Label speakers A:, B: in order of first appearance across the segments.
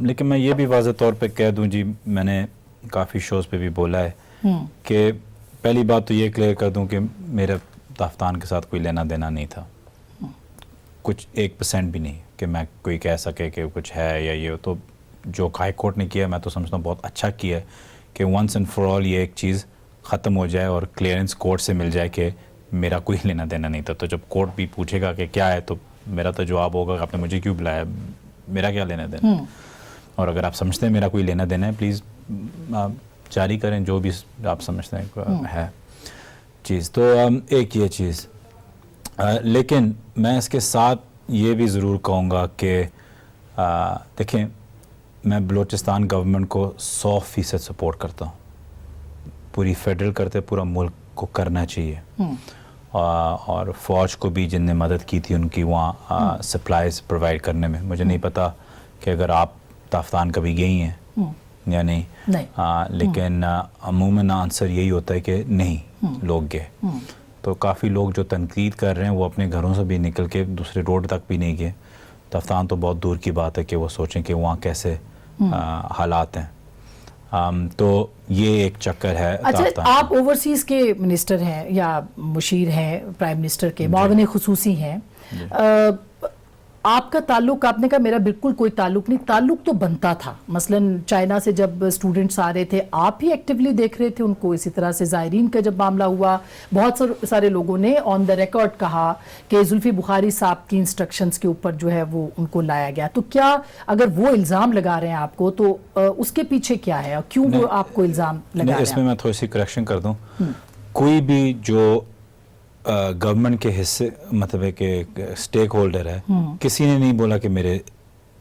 A: لیکن میں یہ بھی واضح طور پہ کہہ دوں جی، میں نے کافی شوز پہ بھی بولا ہے کہ پہلی بات تو یہ کلیئر کر دوں کہ میرا تافتان کے ساتھ کوئی لینا دینا نہیں تھا، کچھ 1% بھی نہیں کہ میں کوئی کہہ سکے کہ کچھ ہے یا یہ. تو جو ہائی کورٹ نے کیا میں تو سمجھتا ہوں بہت اچھا کیا ہے کہ ونس اینڈ فار آل یہ ایک چیز ختم ہو جائے اور کلیئرنس کورٹ سے مل جائے کہ میرا کوئی لینا دینا نہیں تھا. تو جب کورٹ بھی پوچھے گا کہ کیا ہے تو میرا تو جواب ہوگا کہ آپ نے مجھے کیوں بلایا، میرا کیا لینا دینا. اور اگر آپ سمجھتے ہیں میرا کوئی لینا دینا ہے پلیز آپ جاری کریں جو بھی آپ سمجھتے ہیں ہے چیز. تو ایک یہ چیز، لیکن میں اس کے ساتھ یہ بھی ضرور کہوں گا کہ دیکھیں میں بلوچستان گورنمنٹ کو 100% سپورٹ کرتا ہوں. پوری فیڈرل کرتے پورا ملک کو کرنا چاہیے، اور فوج کو بھی جن نے مدد کی تھی ان کی وہاں سپلائز پرووائڈ کرنے میں. مجھے نہیں پتا کہ اگر آپ تافتان کبھی گئی ہیں یا نہیں، لیکن عموماً آنسر یہی ہوتا ہے کہ نہیں لوگ گئے. تو کافی لوگ جو تنقید کر رہے ہیں وہ اپنے گھروں سے بھی نکل کے دوسرے روڈ تک بھی نہیں گئے. تافتان تو بہت دور کی بات ہے کہ وہ سوچیں کہ وہاں کیسے حالات ہیں. تو یہ ایک چکر ہے.
B: اچھا، آپ اوورسیز کے منسٹر ہیں یا مشیر ہیں پرائم منسٹر کے، معاون خصوصی ہیں. آپ کا تعلق، آپ نے کہا میرا بالکل کوئی تعلق نہیں، تعلق تو بنتا تھا. مثلا چائنا سے جب اسٹوڈنٹس آ رہے تھے آپ ہی ایکٹیولی دیکھ رہے تھے ان کو. اسی طرح سے زائرین کا جب معاملہ ہوا بہت سارے لوگوں نے آن دا ریکارڈ کہا کہ زلفی بخاری صاحب کی انسٹرکشنز کے اوپر جو ہے وہ ان کو لایا گیا. تو کیا اگر وہ الزام لگا رہے ہیں آپ کو تو اس کے پیچھے کیا ہے اور کیوں وہ آپ کو الزام لگا رہے ہیں؟
A: اس میں میں تھوڑی سی کریکشن کر دوں. کوئی بھی جو گورنمنٹ کے حصے مطلب ہے کہ اسٹیک ہولڈر ہے، کسی نے نہیں بولا کہ میرے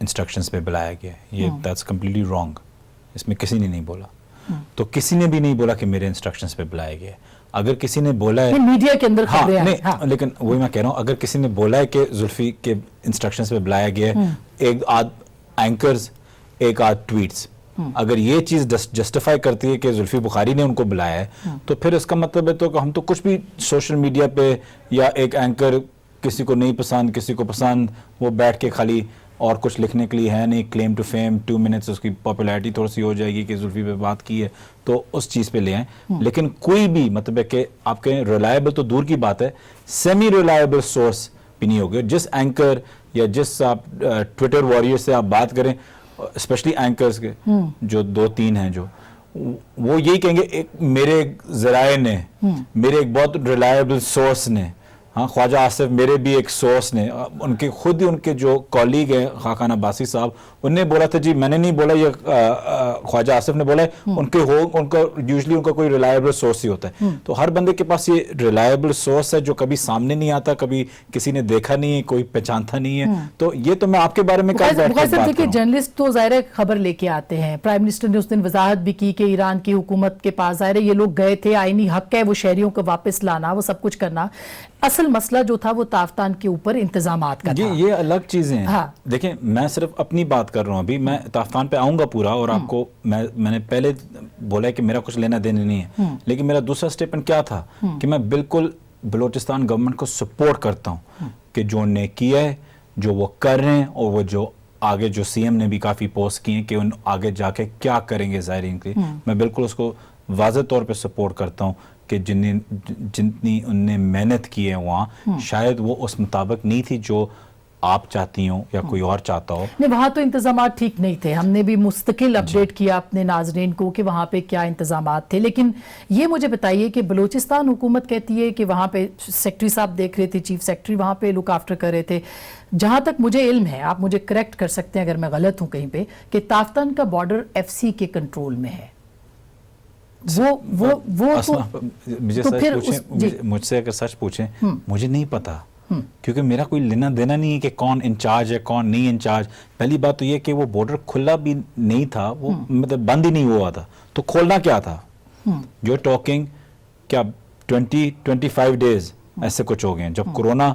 A: انسٹرکشنز پہ بلایا گیا. یہ دیٹس کمپلیٹلی رانگ. اس میں کسی نے نہیں بولا. تو کسی نے بھی نہیں بولا کہ میرے انسٹرکشنز پہ بلایا گیا. اگر کسی نے بولا ہے
B: میڈیا کے اندر خبریں ہیں،
A: لیکن وہی میں کہہ رہا ہوں اگر کسی نے بولا ہے کہ زلفی کے انسٹرکشنز پہ بلایا گیا ہے، ایک آدھ اینکرز ایک آدھ ٹویٹس اگر یہ چیز جسٹیفائی کرتی ہے کہ زلفی بخاری نے ان کو بلایا ہے تو پھر اس کا مطلب ہے تو کہ ہم تو کچھ بھی سوشل میڈیا پہ یا ایک اینکر کسی کو نہیں پسند کسی کو پسند وہ بیٹھ کے خالی اور کچھ لکھنے کے لیے ہے نہیں، کلیم ٹو فیم 2 منٹس اس کی پاپولیرٹی تھوڑی سی ہو جائے گی کہ زلفی پہ بات کی ہے تو اس چیز پہ لے آئیں. لیکن کوئی بھی مطلب ہے کہ آپ کہیں ریلائبل تو دور کی بات ہے، سیمی ریلائبل سورس بھی نہیں ہوگا. جس اینکر یا جس آپ ٹویٹر واریئر سے آپ بات کریں، اسپیشلی اینکرز کے جو 2-3 ہیں جو وہ یہی کہیں گے ایک میرے ذرائع نے، میرے ایک بہت ریلائبل سورس نے، ہاں خواجہ آصف میرے بھی ایک سورس نے، ان کے خود ہی ان کے جو کولیگ ہیں خاقان عباسی صاحب انہوں نے بولا تھا جی میں نے نہیں بولا یہ خواجہ آصف نے بولا ہے. ان کا یوزلی ان کا کوئی ریلائبل سورس ہی ہوتا ہے. تو ہر بندے کے پاس یہ ریلائبل سورس ہے جو کبھی سامنے نہیں آتا، کبھی کسی نے دیکھا نہیں ہے، کوئی پہچانتا نہیں ہے. تو یہ تو میں آپ کے بارے میں
B: دیکھیں جرنلسٹ تو ظاہر خبر لے کے آتے ہیں. پرائم منسٹر نے اس دن وضاحت بھی کی کہ ایران کی حکومت کے پاس ظاہر یہ لوگ گئے تھے، آئینی حق ہے وہ شہریوں کو واپس لانا، وہ سب کچھ کرنا. اصل مسئلہ جو تھا وہ تافتان کے اوپر انتظامات کا تھا.
A: یہ الگ چیزیں ہیں. دیکھیں میں صرف اپنی بات کر رہا ہوں، ابھی میں تافتان پہ آؤں گا پورا اور آپ کو میں نے پہلے بولا ہے کہ میرا کچھ لینا دینا نہیں ہے، لیکن میرا دوسرا سٹیٹمنٹ کیا تھا کہ میں بالکل بلوچستان گورنمنٹ کو سپورٹ کرتا ہوں کہ جو انہوں نے کیا ہے، جو وہ کر رہے ہیں، اور وہ جو آگے جو سی ایم نے بھی کافی پوسٹ کی ہیں کہ ان آگے جا کے کیا کریں گے زائرین کے، میں بالکل اس کو واضح طور پہ سپورٹ کرتا ہوں کہ جتنی ان نے محنت کی ہے وہاں شاید وہ اس مطابق نہیں تھی جو آپ چاہتی ہوں یا کوئی اور چاہتا ہو.
B: نہیں، وہاں تو انتظامات ٹھیک نہیں تھے. ہم نے بھی مستقل اپڈیٹ کیا اپنے ناظرین کو کہ وہاں پہ کیا انتظامات تھے. لیکن یہ مجھے بتائیے کہ بلوچستان حکومت کہتی ہے کہ وہاں پہ سیکٹری صاحب دیکھ رہے تھے، چیف سیکٹری وہاں پہ لک آفٹر کر رہے تھے. جہاں تک مجھے علم ہے، آپ مجھے کریکٹ کر سکتے ہیں اگر میں غلط ہوں کہیں پہ، کہ تافتان کا بارڈر ایف سی کے کنٹرول میں ہے.
A: مجھ سے اگر سچ پوچھیں مجھے نہیں پتا، کیونکہ میرا کوئی لینا دینا نہیں ہے کہ کون انچارج ہے کون نہیں انچارج. پہلی بات تو یہ کہ وہ بارڈر کھلا بھی نہیں تھا، وہ مطلب بند ہی نہیں ہوا تھا، تو کھولنا کیا تھا؟ جو ٹاکنگ کیا 20-25 ڈیز ایسے کچھ ہو گئے جب کورونا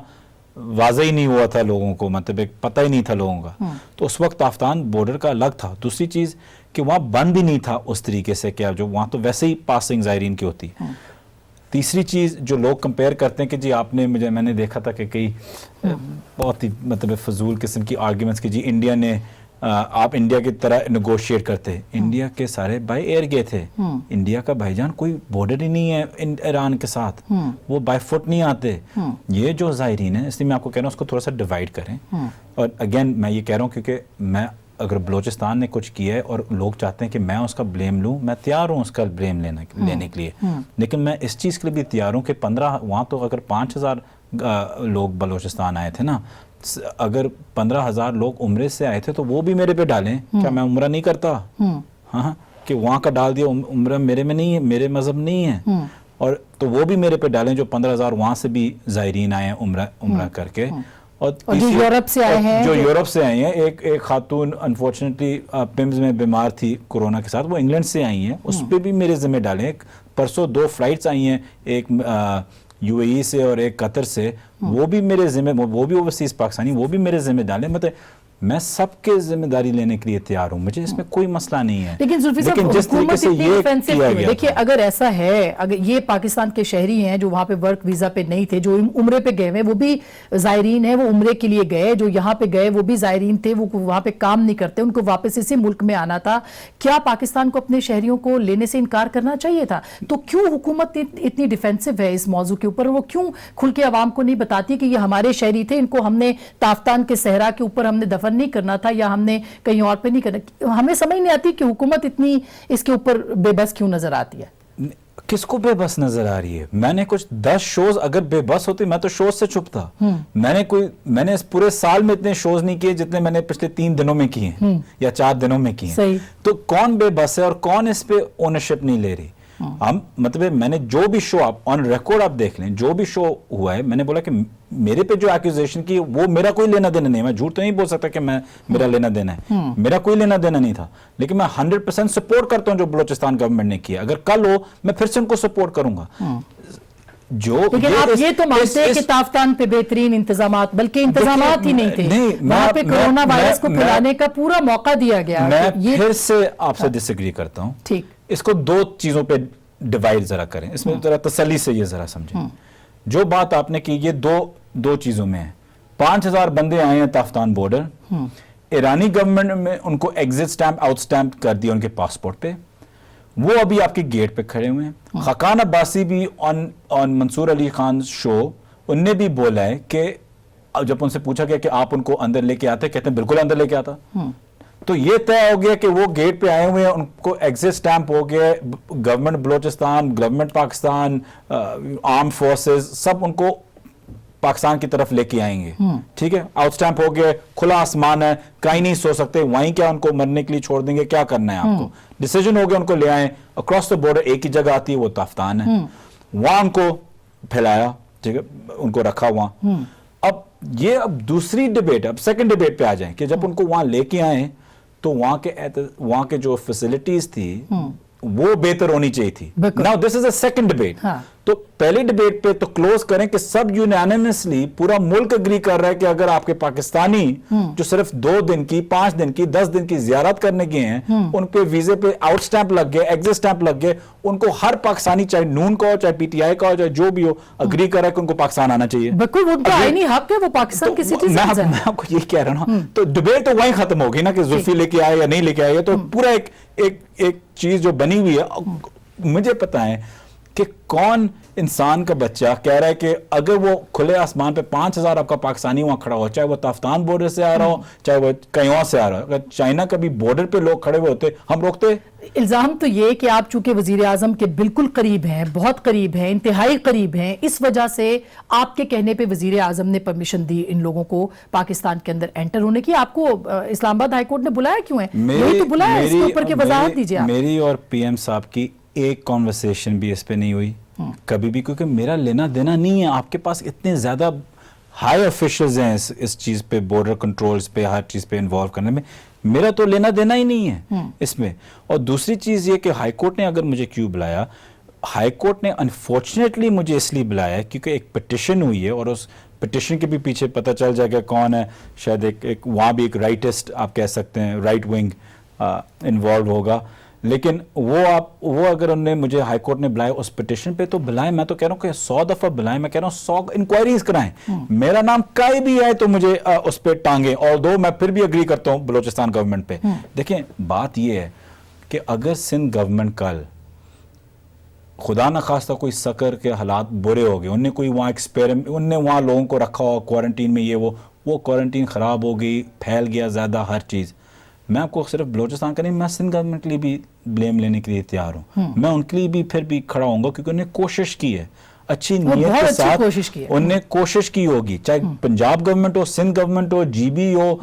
A: واضح ہی نہیں ہوا تھا لوگوں کو، مطلب ایک پتہ ہی نہیں تھا لوگوں کا. تو اس وقت تافتان بارڈر کا الگ تھا. دوسری چیز کہ وہاں بند ہی نہیں تھا اس طریقے سے کہ جو وہاں تو ویسے ہی پاسنگ زائرین کی ہوتی. تیسری چیز جو لوگ کمپیئر کرتے ہیں کہ جی آپ نے میں نے دیکھا تھا کہ کئی بہت ہی مطلب فضول قسم کی آرگیومنٹس کہ جی انڈیا نے آپ انڈیا کی طرح نیگوشیٹ کرتے. انڈیا کے سارے بائی ایئر گئے تھے. انڈیا کا بھائی جان کوئی بارڈر ہی نہیں ہے ایران کے ساتھ, وہ بائی فٹ نہیں آتے. یہ جو زائرین ہیں, اس لیے میں آپ کو کہہ رہا ہوں اس کو تھوڑا سا ڈیوائڈ کریں. اور اگین میں یہ کہہ رہا ہوں کیونکہ میں اگر بلوچستان نے کچھ کیا ہے اور لوگ چاہتے ہیں کہ میں اس کا بلیم لوں, میں تیار ہوں اس کا بلیم لینے کے لیے, لیکن میں اس چیز کے لیے بھی تیار ہوں کہ 15 وہاں تو اگر 5000 لوگ بلوچستان آئے تھے نا, اگر 15,000 لوگ عمرے سے آئے تھے تو وہ بھی میرے پہ ڈالیں. کیا میں عمرہ نہیں کرتا؟ ہاں, کہ وہاں کا ڈال دیا, عمرہ میرے میں نہیں ہے, میرے مذہب نہیں ہے, اور تو وہ بھی میرے پہ ڈالیں جو 15,000 وہاں سے بھی زائرین آئے ہیں عمرہ کر کے. اور
B: جو یورپ سے آئے ہیں,
A: جو یورپ سے آئی ہیں, ایک خاتون انفارچونیٹلی پمز میں بیمار تھی کورونا کے ساتھ, وہ انگلینڈ سے آئی ہیں, اس پہ بھی میرے ذمہ ڈالیں. پرسوں 2 فلائٹس آئی ہیں, ایک یو اے ای سے اور ایک قطر سے, وہ بھی میرے ذمہ, وہ بھی اوورسیز پاکستانی, وہ بھی میرے ذمہ ڈالیں. مطلب میں سب کے ذمہ داری لینے کے لیے تیار ہوں, مجھے اس میں کوئی مسئلہ نہیں ہے.
B: لیکن زلفی صاحب
A: جس طریقے سے یہ کیا گیا,
B: دیکھیے اگر ایسا ہے, اگر یہ پاکستان کے شہری ہیں جو وہاں پہ ورک ویزا پہ نہیں تھے, جو عمرے پہ گئے ہوئے, وہ بھی زائرین ہیں, وہ عمرے کے لیے گئے, جو یہاں پہ گئے وہ بھی زائرین تھے, وہ وہاں پہ کام نہیں کرتے, ان کو واپس اسی ملک میں آنا تھا. کیا پاکستان کو اپنے شہریوں کو لینے سے انکار کرنا چاہیے تھا؟ تو کیوں حکومت اتنی ڈیفینسو ہے اس موضوع کے اوپر؟ وہ کیوں کھل کے عوام کو نہیں بتاتی کہ یہ ہمارے شہری تھے, ان کو ہم نے تافتان کے صحرا کے اوپر ہم نے دفن نہیں کرنا تھا, یا ہم نے کہیں اور پہ نہیں کرنا؟ ہمیں سمجھ نہیں آتی کہ حکومت اتنی اس کے اوپر بے بس کیوں نظر آتی ہے.
A: کس کو بے بس نظر آ رہی ہے؟ میں نے کچھ 10 شوز اگر بے بس ہوتی میں تو شوز سے چھپتا. میں نے اس پورے سال میں اتنے شوز نہیں کیے جتنے میں نے پچھلے 3 دنوں میں کیے ہیں یا 4 دنوں میں کیے ہیں. تو کون بے بس ہے اور کون اس پہ اونرشپ نہیں لے رہی؟ ہم مطلب میں نے جو بھی شو آپ آن ریکارڈ آپ دیکھ لیں, جو بھی شو ہوا ہے, میں نے بولا کہ میرے پہ جو ایکوزیشن کی وہ میرا کوئی لینا دینا نہیں ہے. میں جھوٹ تو نہیں بول سکتا کہ میرا لینا دینا ہے, میرا کوئی لینا دینا نہیں تھا, لیکن میں 100% سپورٹ کرتا ہوں جو بلوچستان گورنمنٹ نے کیا. اگر کل ہو میں پھر سے ان کو سپورٹ کروں گا.
B: لیکن آپ یہ تو مانتے ہیں کہ تافتان پہ بہترین انتظامات, بلکہ انتظامات ہی نہیں تھے, وہاں پہ کرونا وائرس کو پھیلانے کا پورا موقع دیا گیا.
A: میں پھر سے آپ سے ڈس ایگری کرتا ہوں.
B: ٹھیک,
A: اس کو 2 چیزوں پہ ڈیوائڈ ذرا کریں, اس میں ذرا تسلی سے یہ ذرا سمجھیں. جو بات آپ نے کی یہ دو چیزوں میں ہے. 5,000 بندے آئے ہیں تافتان بارڈر, ایرانی گورنمنٹ میں ان کو ایگزٹ سٹیمپ آؤٹ سٹیمپ کر دیا ان کے پاسپورٹ پہ, وہ ابھی آپ کے گیٹ پہ کھڑے ہوئے ہیں. خاقان عباسی بھی آن منصور علی خان شو, ان نے بھی بولا ہے کہ جب ان سے پوچھا گیا کہ آپ ان کو اندر لے کے آتے, کہتے ہیں بالکل اندر لے کے آتا. تو یہ طے ہو گیا کہ وہ گیٹ پہ آئے ہوئے ہیں, ان کو ایگزٹ سٹیمپ ہو گیا, government Balochistan, government Pakistan, arm forces سب ان کو پاکستان کی طرف لے کے آئیں گے. ٹھیک ہے, آؤٹ سٹیمپ ہو گیا, کھلا آسمان ہے, کہیں نہیں سو سکتے, وہیں کیا ان کو مرنے کے لیے چھوڑ دیں گے, کیا کرنا ہے آپ کو, ڈیسیجن ہو گیا ان کو لے آئیں. اکراس دا بارڈر ایک ہی جگہ آتی ہے, وہ تافتان ہے, وہاں ان کو پھیلایا, ٹھیک ہے, ان کو رکھا وہاں. اب دوسری ڈیبیٹ, اب سیکنڈ ڈیبیٹ پہ آ جائیں کہ جب ان کو وہاں لے کے آئیں تو وہاں کے جو فیسلٹیز تھی وہ بہتر ہونی چاہیے تھی. Now this is a second debate. تو پہلی ڈیبیٹ پہ تو کلوز کریں کہ سب یونینیمسلی پورا ملک اگری کر رہا ہے کہ اگر آپ کے پاکستانی جو صرف 2 دن کی, 5 دن کی, 10 دن کی زیارت کرنے گئے ہیں, ان پہ ویزے پہ آؤٹ سٹیمپ لگ گئے, ایگزٹ سٹیمپ لگ گئے, ان کو ہر پاکستانی چاہے نون کا ہو, چاہے پی ٹی آئی کا ہو, چاہے جو بھی ہو, اگری کر رہا ہے کہ ان کو پاکستان آنا چاہیے.
B: بالکل, وہ ان کا آئینی حق ہے, وہ پاکستان کے سٹیزنز ہیں.
A: میں آپ کو یہ کہہ رہا ہوں, تو ڈیبیٹ تو وہیں ختم ہوگی نا کہ زلفی لے کے آئے یا نہیں لے کے آئے. تو پورا ایک چیز جو بنی ہوئی ہے, مجھے پتا ہے کہ کون انسان کا بچہ کہہ رہا ہے کہ اگر وہ کھلے آسمان پہ 5,000 آپ کا پاکستانی وہاں کھڑا ہو, چاہے وہ تافتان بارڈر سے آ رہا ہو, چاہے وہ کہیں اور سے آ رہا ہو, اگر چائنا کا بھی بارڈر پہ لوگ کھڑے ہوئے ہوتے, ہم روکتے.
B: الزام تو یہ کہ آپ چونکہ وزیر اعظم کے بالکل قریب ہیں, بہت قریب ہیں, انتہائی قریب ہیں, اس وجہ سے آپ کے کہنے پہ وزیر اعظم نے پرمیشن دی ان لوگوں کو پاکستان کے اندر انٹر ہونے کی. آپ کو اسلام آباد ہائی کورٹ نے بلایا کیوں ہے؟ یہی تو بلایا ہے, اس کے اوپر کی وضاحت دیجیے آپ.
A: میری اور پی ایم صاحب کی ایک کانورسیشن بھی اس پہ نہیں ہوئی کبھی بھی, کیونکہ میرا لینا دینا نہیں ہے. آپ کے پاس اتنے زیادہ ہائی آفیشلز ہیں اس چیز پہ, بارڈر کنٹرولز پہ, ہر چیز پہ انوالو کرنے میں, میرا تو لینا دینا ہی نہیں ہے اس میں. اور دوسری چیز یہ کہ ہائی کورٹ نے اگر مجھے کیوں بلایا, ہائی کورٹ نے انفارچونیٹلی مجھے اس لیے بلایا کیونکہ ایک پٹیشن ہوئی ہے, اور اس پٹیشن کے بھی پیچھے پتہ چل جائے گا کون ہے, شاید ایک وہاں بھی ایک رائٹسٹ آپ کہہ سکتے ہیں, رائٹ ونگ انوالو ہوگا. لیکن وہ اگر انہوں نے مجھے ہائی کورٹ نے بلایا اس پٹیشن پہ تو بلائیں, میں تو کہہ رہا ہوں کہ 100 دفعہ بلائیں, میں کہہ رہا ہوں 100 انکوائریز کرائیں, میرا نام کہیں بھی ہے تو مجھے اس پہ ٹانگیں, اور دو میں پھر بھی اگری کرتا ہوں بلوچستان گورنمنٹ پہ. دیکھیں بات یہ ہے کہ اگر سندھ گورنمنٹ کل خدا نخواستہ کوئی سکر کے حالات برے ہو گئے, انہوں نے کوئی وہاں انہوں نے وہاں لوگوں کو رکھا ہوا کوارنٹین میں, وہ کوارنٹین خراب ہو گئی, پھیل گیا زیادہ ہر چیز, میں آپ کو صرف بلوچستان کا نہیں, میں سندھ گورنمنٹ کے لیے بھی بلیم لینے کے لیے تیار ہوں, میں ان کے لیے بھی پھر بھی کھڑا ہوں گا کیونکہ انہوں نے کوشش کی ہے, اچھی نیت کے ساتھ انہوں نے کوشش کی ہوگی, چاہے پنجاب گورنمنٹ ہو, سندھ گورنمنٹ ہو, جی بی ہو,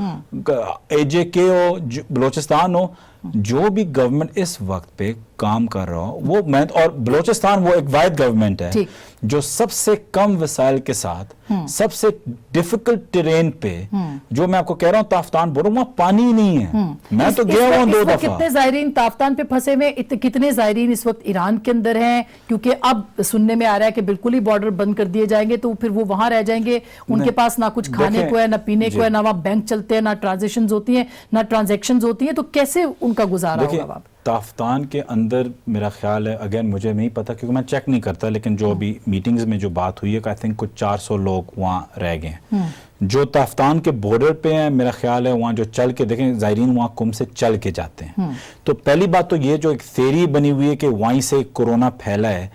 A: اے جے کے ہو, بلوچستان ہو, جو بھی گورنمنٹ اس وقت پہ کام کر رہا ہو وہ میں, اور بلوچستان وہ ایک واحد گورنمنٹ ہے جو سب سے کم وسائل کے ساتھ سب سے ڈیفیکلٹ ٹرین پہ, جو میں آپ کو کہہ رہا ہوں تافتان بورو وہاں پانی ہی نہیں ہے, میں تو گیا ہوں 2 دفعہ.
B: کتنے زائرین تافتان پہ پھنسے ہوئے, کتنے زائرین اس وقت ایران کے اندر ہیں, کیونکہ اب سننے میں آ رہا ہے کہ بالکل ہی بارڈر بند کر دیے جائیں گے تو پھر وہ وہاں رہ جائیں گے, ان کے پاس نہ کچھ کھانے کو ہے, نہ پینے کو ہے, نہ وہاں بینک چلتے ہیں, نہ ٹرانزیکشنز ہوتی ہیں, نہ ٹرانزیکشنز ہوتی ہیں, تو کیسے ان کا گزارا ہوگا؟
A: تافتان کے اندر میرا خیال ہے, اگین مجھے نہیں پتا کیونکہ میں چیک نہیں کرتا, لیکن جو بھی میٹنگز میں جو بات ہوئی ہے کہ آئی تھنک کچھ 400 لوگ وہاں رہ گئے ہیں جو تافتان کے بارڈر پہ ہیں. میرا خیال ہے وہاں جو چل کے دیکھیں زائرین وہاں کم سے چل کے جاتے ہیں. تو پہلی بات تو یہ جو ایک تھیوری بنی ہوئی ہے کہ وہیں سے کورونا پھیلا ہے,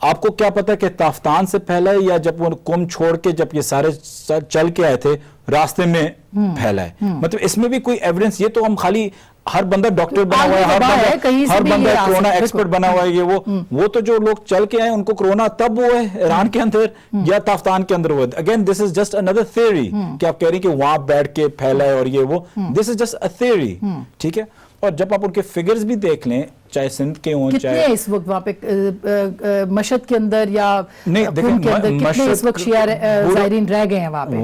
A: آپ کو کیا پتا کہ تافتان سے پھیلا ہے یا جب وہ کم چھوڑ کے جب یہ سارے چل کے آئے تھے راستے میں پھیلا ہے؟ مطلب اس میں بھی کوئی ایویڈنس, یہ تو ہم خالی ہر بندہ ڈاکٹر بنا ہوا ہے, ہر بندہ کرونا ایکسپرٹ بنا ہوا ہے, یہ وہ تو جو لوگ چل کے آئے ان کو کرونا تب ہوا ہے ایران کے اندر یا تافتان کے اندر ہوا ہے. Again this is just another theory کہ آپ کہہ رہی ہیں کہ وہاں بیٹھ کے پھیلا ہے اور یہ وہ, دس از جسٹ اے تھیوری, ٹھیک ہے. اور جب آپ ان کے فگرز بھی دیکھ لیں, چاہے سندھ کے ہوں,
B: چاہے اس وقت وہاں پہ مشہد کے اندر یا
A: نہیں
B: کے اندر کتنے اس وقت شیعہ زائرین رہ گئے ہیں وہاں پہ؟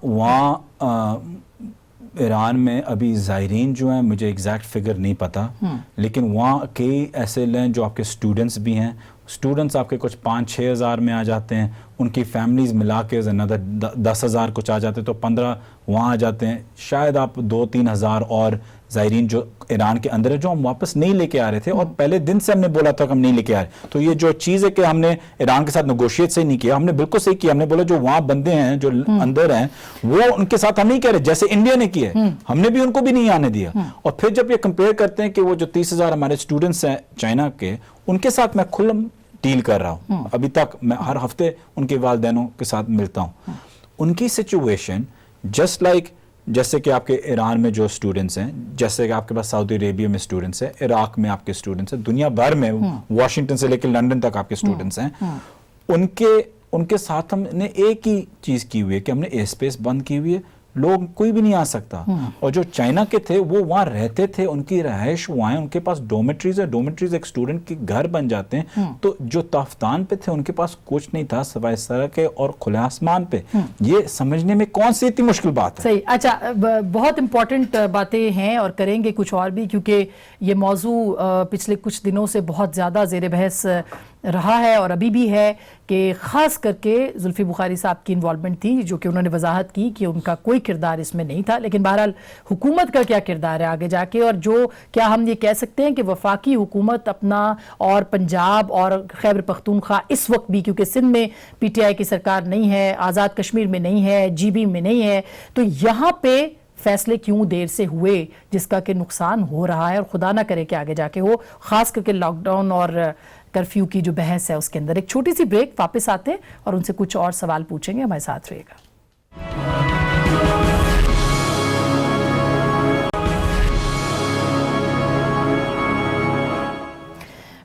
A: وہاں ایران میں ابھی زائرین جو ہیں مجھے ایگزیکٹ فگر نہیں پتا, لیکن وہاں کئی ایسے ہیں جو آپ کے اسٹوڈنٹس بھی ہیں, اسٹوڈنٹس آپ کے کچھ 5-6 ہزار میں آ جاتے ہیں, ان کی فیملیز ملا کے 10,000 کچھ آ جاتے ہیں, تو 15 وہاں آ جاتے ہیں, شاید آپ 2-3 ہزار اور زائرین جو ایران کے اندر ہے جو ہم واپس نہیں لے کے آ رہے تھے, اور پہلے دن سے ہم نے بولا تھا کہ ہم نہیں لے کے آ رہے. تو یہ جو چیز ہے کہ ہم نے ایران کے ساتھ نیگوشیٹ سے نہیں کیا, ہم نے بالکل صحیح کیا, ہم نے بولا جو وہاں بندے ہیں جو اندر ہیں وہ ان کے ساتھ ہم نہیں کہہ رہے جیسے انڈیا نے کیا ہے, ہم نے بھی ان کو بھی نہیں آنے دیا. اور پھر جب یہ کمپیئر کرتے ہیں کہ وہ جو 30,000 ہمارے اسٹوڈنٹس ہیں چائنا کے, ان کے ساتھ میں کھلم ڈیل کر رہا ہوں, ابھی تک میں ہر ہفتے ان کے والدینوں کے ساتھ ملتا ہوں. ان کی سچویشن جسٹ لائک جیسے کہ آپ کے ایران میں جو اسٹوڈنٹس ہیں, جیسے کہ آپ کے پاس سعودی عربیہ میں اسٹوڈنٹس ہیں, عراق میں آپ کے اسٹوڈنٹس ہیں, دنیا بھر میں واشنگٹن سے لے کے لنڈن تک آپ کے اسٹوڈنٹس ہیں, ان کے ساتھ ہم نے ایک ہی چیز کی ہوئی ہے کہ ہم نے ایئر اسپیس بند کی ہوئی ہے, لوگ کوئی بھی نہیں آ سکتا. اور جو چائنا کے تھے وہ وہاں رہتے تھے, ان کی رہائش وہاں ہے, ان کے پاس ڈومیٹریز ہے, ڈومیٹریز ایک اسٹوڈنٹ کے گھر بن جاتے ہیں. تو جو تافتان پہ تھے ان کے پاس کچھ نہیں تھا سوائے سڑک اور کھلے آسمان پہ. یہ سمجھنے میں کون سی اتنی مشکل بات ہے؟
B: صحیح. اچھا, بہت امپورٹنٹ باتیں ہیں اور کریں گے کچھ اور بھی, کیونکہ یہ موضوع پچھلے کچھ دنوں سے بہت زیادہ زیر بحث رہا ہے اور ابھی بھی ہے, کہ خاص کر کے زلفی بخاری صاحب کی انوالومنٹ تھی, جو کہ انہوں نے وضاحت کی کہ ان کا کوئی کردار اس میں نہیں تھا. لیکن بہرحال حکومت کا کیا کردار ہے آگے جا کے, اور جو کیا ہم یہ کہہ سکتے ہیں کہ وفاقی حکومت اپنا, اور پنجاب اور خیبر پختونخوا اس وقت بھی, کیونکہ سندھ میں پی ٹی آئی کی سرکار نہیں ہے, آزاد کشمیر میں نہیں ہے, جی بی میں نہیں ہے, تو یہاں پہ فیصلے کیوں دیر سے ہوئے جس کا کہ نقصان ہو رہا ہے, اور خدا نہ کرے کہ آگے جا کے ہو, خاص کر کے لاک ڈاؤن اور کرفیو کی جو بحث ہے اس کے اندر. ایک چھوٹی سی بریک, واپس آتے ہیں اور ان سے کچھ اور سوال پوچھیں گے, ہمارے ساتھ رہیے گا.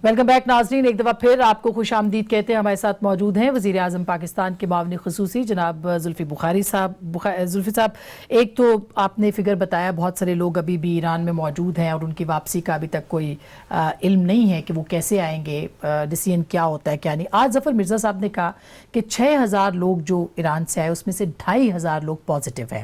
B: ویلکم بیک ناظرین, ایک دفعہ پھر آپ کو خوش آمدید کہتے ہیں. ہمارے ساتھ موجود ہیں وزیر اعظم پاکستان کے معاون خصوصی جناب زلفی بخاری صاحب. زلفی صاحب, ایک تو آپ نے فگر بتایا بہت سارے لوگ ابھی بھی ایران میں موجود ہیں اور ان کی واپسی کا ابھی تک کوئی علم نہیں ہے کہ وہ کیسے آئیں گے, ڈیسیژن کیا ہوتا ہے کیا نہیں. آج ظفر مرزا صاحب نے کہا کہ 6,000 لوگ جو ایران سے آئے اس میں سے 2,500 لوگ پازیٹیو ہیں.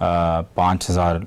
A: 5000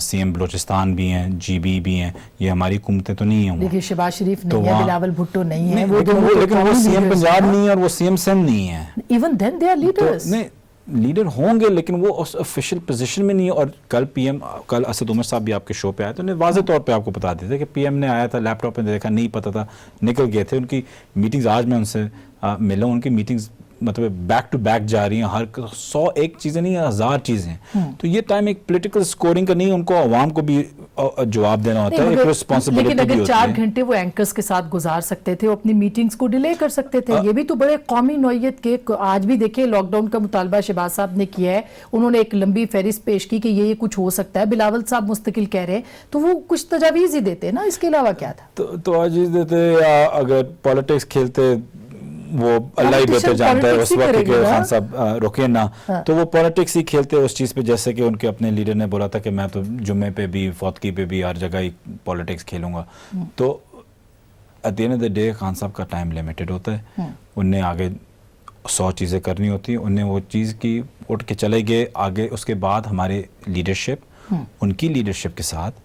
A: سی ایم بلوچستان بھی ہیں, جی بی بھی ہیں, یہ ہماری حکومتیں تو نہیں ہیں.
B: دیکھیے شہباز شریف نہیں ہے, بلاول بھٹو نہیں ہے,
A: لیکن وہ سی ایم پنجاب نہیں ہے اور وہ سی ایم سندھ نہیں ہے.
B: Even then they are leaders.
A: نہیں لیڈر ہوں گے لیکن وہ اس آفیشیل پوزیشن میں نہیں ہے. اور کل پی ایم, کل اسد عمر صاحب بھی آپ کے شو پہ آئے تو انہیں واضح طور پہ آپ کو بتا دیتے تھے کہ پی ایم نے آیا تھا, لیپ ٹاپ پہ دیکھا, نہیں پتہ تھا, نکل گئے تھے. ان کی میٹنگز آج میں ان سے ملا ہوں, ان کی میٹنگز مطلب بیک ٹو بیک جا رہی ہیں, ہر 100 ایک چیزیں نہیں, 1000 چیزیں ہیں. تو یہ ٹائم ایک پولیٹیکل سکورنگ کا نہیں, ان کو عوام کو بھی جواب دینا ہوتا ہے, ایک رسپانسبلٹی بھی ہوتی ہے.
B: لیکن اگر 4 گھنٹے وہ اینکرز کے ساتھ گزار سکتے تھے, وہ اپنی میٹنگز کو ڈیلے کر سکتے تھے. یہ بھی تو بڑے قومی نوعیت کے, آج بھی دیکھیں لاک ڈاؤن کا مطالبہ شہباز صاحب نے کیا ہے, انہوں نے ایک لمبی فہرست پیش کی کہ یہ کچھ ہو سکتا ہے, بلاول صاحب مستقل کہہ رہے ہیں, تو وہ کچھ تجاویز ہی دیتے نا, اس کے علاوہ کیا تھا؟
A: تو عزیز دیتے, یا اگر پالیٹکس کھیلتے وہ اللہ ہی بہتر جانتا ہے اس وقت کہ خان صاحب رکے نہ, تو وہ پالیٹکس ہی کھیلتے اس چیز پہ, جیسے کہ ان کے اپنے لیڈر نے بولا تھا کہ میں تو جمعے پہ بھی, فوتگی پہ بھی, ہر جگہ ہی پالیٹکس کھیلوں گا. تو at the end of the day Khan صاحب کا ٹائم لیمیٹڈ ہوتا ہے, انہیں آگے 100 چیزیں کرنی ہوتی ہیں, انہیں وہ چیز کی اٹھ کے چلے گئے آگے. اس کے بعد ہماری لیڈرشپ, ان کی لیڈرشپ کے ساتھ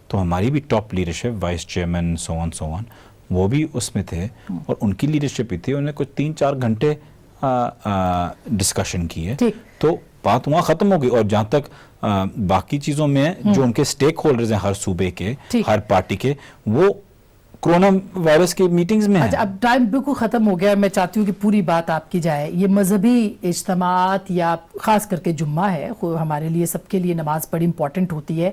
A: تو ہماری بھی ٹاپ لیڈرشپ, وائس چیئرمین سو آن وہ بھی اس میں تھے, اور ان کی لیڈرشپ بھی تھی. انہوں نے کچھ 3-4 گھنٹے ڈسکشن کی ہے, تو بات وہاں ختم ہو گئی. اور جہاں تک باقی چیزوں میں جو ان کے سٹیک ہولڈرز ہیں ہر صوبے کے, ہر پارٹی کے, وہ کرونا وائرس کی میٹنگز میں ہیں.
B: اب ٹائم بالکل ختم ہو گیا, میں چاہتی ہوں کہ پوری بات آپ کی جائے. یہ مذہبی اجتماعات یا خاص کر کے جمعہ ہے, ہمارے لیے سب کے لیے نماز بڑی امپورٹنٹ ہوتی ہے.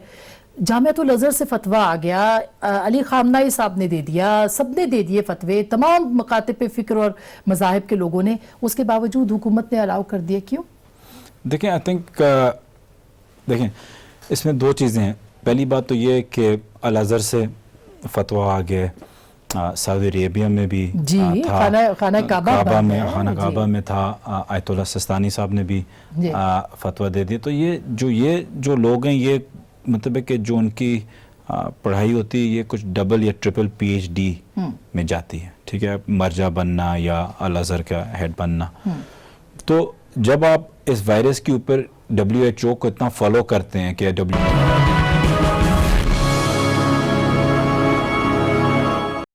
B: جامعۃ الازہر سے فتویٰ آ گیا, علی خامنہئی صاحب نے دے دیا, سب نے دے دیے فتوے, تمام مکاتب فکر اور مذاہب کے لوگوں نے, اس کے باوجود حکومت نے الاؤ کر دیا. کیوں؟
A: دیکھیں آئی تھنک دیکھیں اس میں 2 چیزیں ہیں. پہلی بات تو یہ کہ الازہر سے فتویٰ آ گئے, سعودی عربیہ میں بھی تھا, خانہ کعبہ میں تھا, آیت اللہ سستانی صاحب نے بھی فتویٰ دے دیا. تو یہ جو لوگ ہیں, یہ مطلب ہے کہ جو ان کی پڑھائی ہوتی ہے یہ کچھ ڈبل یا ٹرپل پی ایچ ڈی میں جاتی ہے, ٹھیک ہے, مرجع بننا یا الازہر کا ہیڈ بننا. تو جب آپ اس وائرس کے اوپر WHO کو اتنا فالو کرتے ہیں کہ